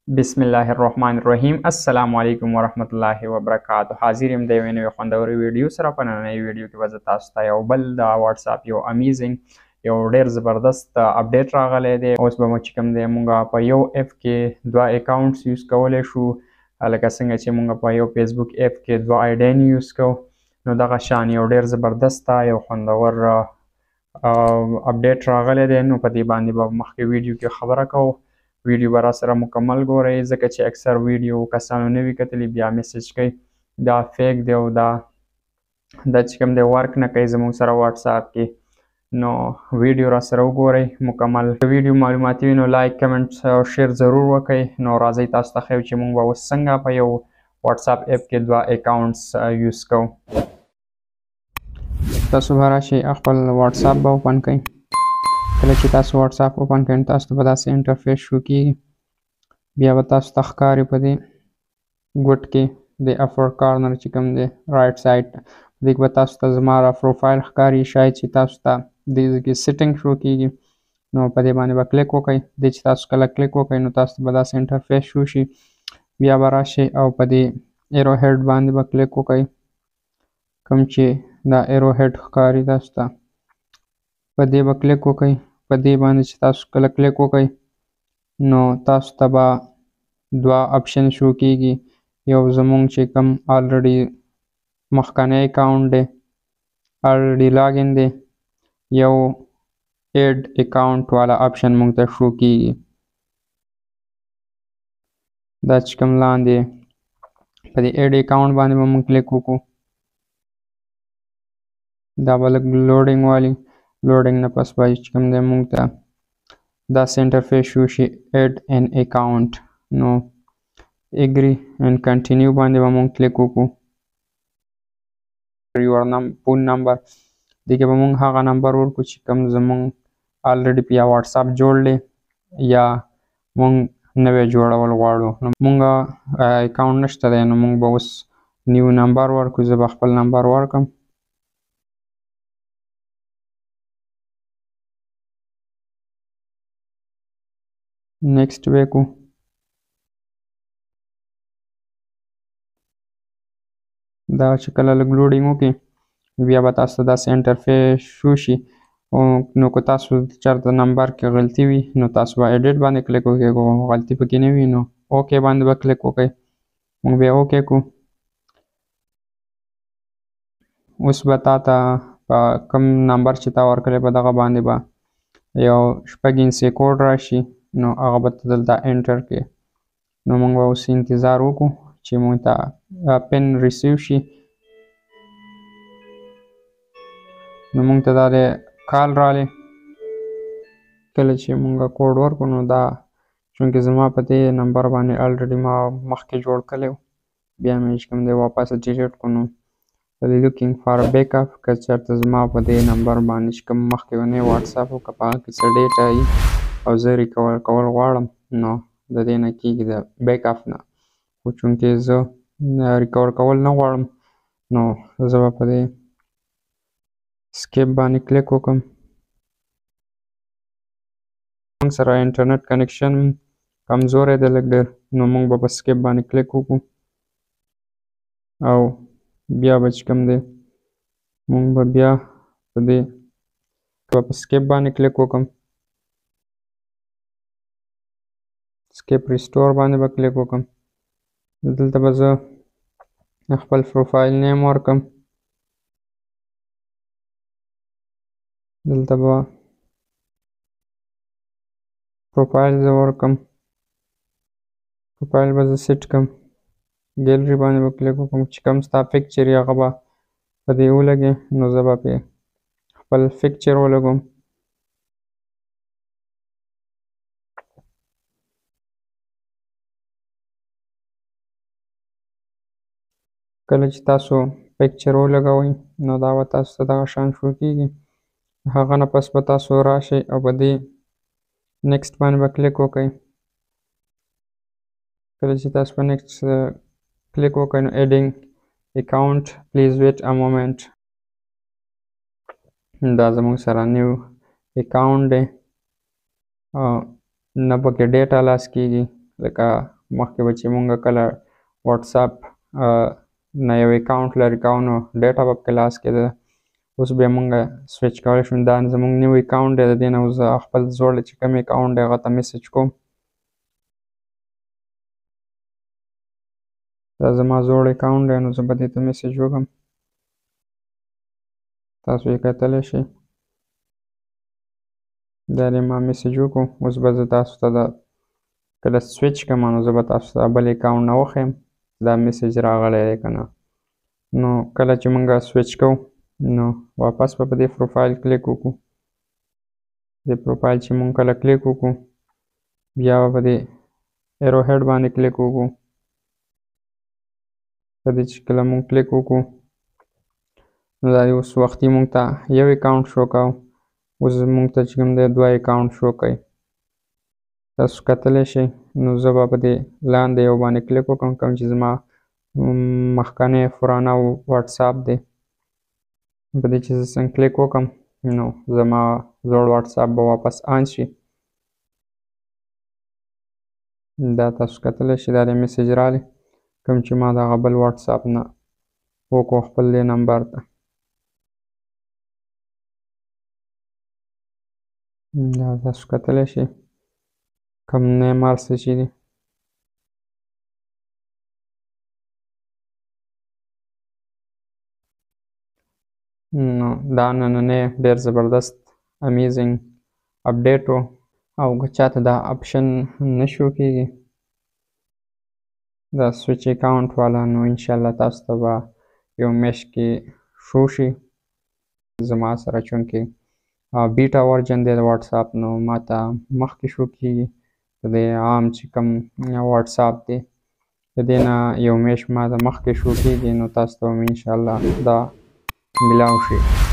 بسم الله الرحمن الرحیم. السلام علیکم ورحمت الله وبرکاته. حاضر یم د یوې نوې خوندورې ویډیو سره. په نننۍ ویډیو کې به زه تاسو ته یو بل د واتساپ یو امیزنګ یو ډېر زبردست اپډیټ راغلی دی. اوس به مو چې کوم دی مونږ په یو اپ کې دوه اکاونټس یوز کولی شو، لکه څنګه چې مونږ په یو فیسبوک اپ کې دوه آیډیانې یوز کوو. نو دغه شان یو ډېر زبردسته یو خوندور اپډیټ راغلی دی. نو په دې باندې به مخکې ویډیو کې خبره کوو. ویډیو به راسره مکمل ګورئ، ځکه چې اکثر ویډیو کسانو نه وي کتلي، بیا میسج کوي دا فیک دی او دا چې کوم دی ورک نه کوي زموږ سره واتساپ کې. نو ویډیو راسره وګورئ مکمل. که ویډیو معلوماتي وي نو لایک کمنټ او شیر ضرور وکړئ. نو راځئ تاسو ته ښیو چې موږ به اوس څنګه په یو واتساپ اپ کې دوه اکاونټس یوز کوو. تاسو به راشئ خپل واتساپ به اوپن کړئ. کله چې تاسو واتساپ اوپن کړئ نو تاسو ته به داسې انټرفیس شو کېږي. بیا به تاسو ته ښکاري په دې ګوټ کې د اپر کارنر چې کوم دی رایټ سایډ، په دې کې به تاسو ته زما را پروفایل ښکاري. شاید چې تاسو ته دې کې سیټینګ شو کېږي. نو په دې باندې به کلیک وکړئ. دې چې تاسو کله کلیک وکړئ نو تاسو ته به داسې انټرفیس شو شي. بیا به راشئ او په دې ایرو هیډ باندې به کلیک وکړئ، کوم چې دا ایرو هیډ ښکاري تاسو ته، په دې به کلیک وکړئ. په دې باندې چې تاسو کله کلیک وکړئ نو تاسو ته به دوه اپشن شو کېږي. یو زموږ چې کوم آلریډي مخکنی اکاونټ دی، آلریډي لاګین دی، یو ایډ اکاونټ والا اپشن موږ ته شو کېږي. دا چې کوم لاندې په دې ایډ اکاونټ باندې به موږ کلیک وکړو. دا به لږ لوډینګ والي، لوډینګ نه پس به چې کوم دی موږ ته داسې انټرفیس شو شي ایډ ان اکاونټ. نو اګري اینډ کنټینیو باندې به موږ کلیک وکړو. یور فون نمبر، دې کې به موږ هغه نمبر ورکړو چې کوم زموږ آلریډي په یا واتساپ جوړ دی یا موږ نوی جوړول غواړو. نو موږ اکاونټ نشته دی نو موږ به اوس نیو نمبر ورکړو. زه به خپل نمبر ورکړم. نیکسټ به یې کړو. دا چې کله لږ لوډینګ وکړي بیا به تاسو ته داسې انټرفیس شو شي. نو که تاسو چېرته نمبر کې غلطي وي نو تاسو به ایډیټ باندې کلیک وکړئ. که غلطي پکې نه وي نو اوکې باندې به کلیک وکړئ. موږ بیا اوکې کړو. اوس به تا ته په کوم نمبر چې تا ورکړی په دغه باندې به یو شپږ انچي کوډ راشي. نو هغه به ته دلته انټر کړې. نو موږ به اوس انتظار وکړو چې موږ ته پن ریسیو شي. نو موږ ته دا د کال رالی. کله چې موږ کوډ ورکړو نو دا چونکې زما په دې نمبر باندې آلریډي ما مخکې جوړ کړی و، بیا مې چې کوم دی واپس ډیلیټ کړو. نو لوکینګ فار بیک اپ، که چېرته زما په دې نمبر باندې چې کوم مخکې ونی واتساپ و که په هغه کې څه ډیټا وي او زه ریکور کول غواړم نو د دې نه کېږي د بیک اپ نه. خو چونکې زه ریکور کول نه غواړم نو زه به په دې سکیپ باندې کلیک وکړم. موږ سره انټرنیټ کنیکشن کمزوری دی لږ ډېر، نو موږ به په سکیپ باندې کلیک وکړو او بیا به چې کوم دی موږ به بیا په دې په سکیپ باندې کلیک وکړم. سکیپ ریسټور باندې به کلیک وکړم. دلته به زه خپل پروفایل نیم ورکړم. دلته به پروفایل زه ورکړم. پروفایل به زه سیټ کړم. ګیلري باندې به کلیک وکړم. چې کوم ستا پکچر یې هغه به په دې ولګي. نو زه به پې خپل پکچر ولګوم. کله چې تاسو پکچر ولګوئ نو دا به تاسو ته دغه شان شو کېږي. هغه نه پس به تاسو راشئ او په دې نیکسټ باندې به کلیک وکړئ. کله چې تاسو په نیکسټ کلیک وکړئ نو ایډینګ اکاونټ پلیز ویټ ا مومنټ، دا زموږ سره نیو اکاونټ دی، نه پکې ډیټا لاس کېږي لکه مخکې به چې مونږ کله واتساپ نه یو اکاونټ لرې کوو نو ډیټا به پکې لاس کېده، اوس بیا مونږ سویچ کولی شو. دا زمونږ نیو اکاونټ دی، د دې نه اوس زه خپل زوړ چې کوم اکاونټ دی هغه ته میسج کوم. دا زما زوړ اکاونټ دی نو زه به دې ته میسج وکړم، تاسو یې کتلی شئ. دا دې ما میسج وکړو. اوس به زه تاسو ته دا کله سویچ کوم نو زه به تاسو ته بل اکاونټ نه وښیم دا میسج راغلی دی که نه. نو کله چې مونږ سویچ کوو نو واپس به په دې پروفایل کلیک وکړو. دې پروفایل چې مونږ کله کلیک وکړو بیا به په دې ایرو هیډ باندې کلیک وکړو. په دې چې کله مونږ کلیک وکړو نو دا اوس وختي مونږ ته یو اکاونټ شو کوو، اوس مونږ ته چې کوم دی 2 اکاونټ شو کوي. تاسو کتلی شئ. نو زه به په دې لاندې یو باندې کلیک وکړم کوم چې زما مخکنی پرانه واتساپ دی. په دې چې زه څنګه کلیک وکړم نو زما زوړ واتساپ به واپس آن شي. دا تاسو کتلی شئ. دا د میسج رالی کوم چې ما د هغه بل واتساپ نه وکړو خپل دې نمبر ته. دا تاسو کتلی شئ کوم نیم هر څه چې دي. نو دا نننی ډېر زبردست امیزنګ اپډیټ و، او که چاته دا اپشن نه شو کېږي دا سویچ اکاونټ والا نو انشاءالله تاسو ته به یو میاشت کې شو شي. زما سره چونکې بیټا ورجن دی د واتساپ نو ما ته مخکې شو کېږي. د دې عام چې کوم واتساپ دی د دې نه یو میاشت ما ته مخکې شو کېږي نو تاسو ته هم انشاءالله دا میلاو شي.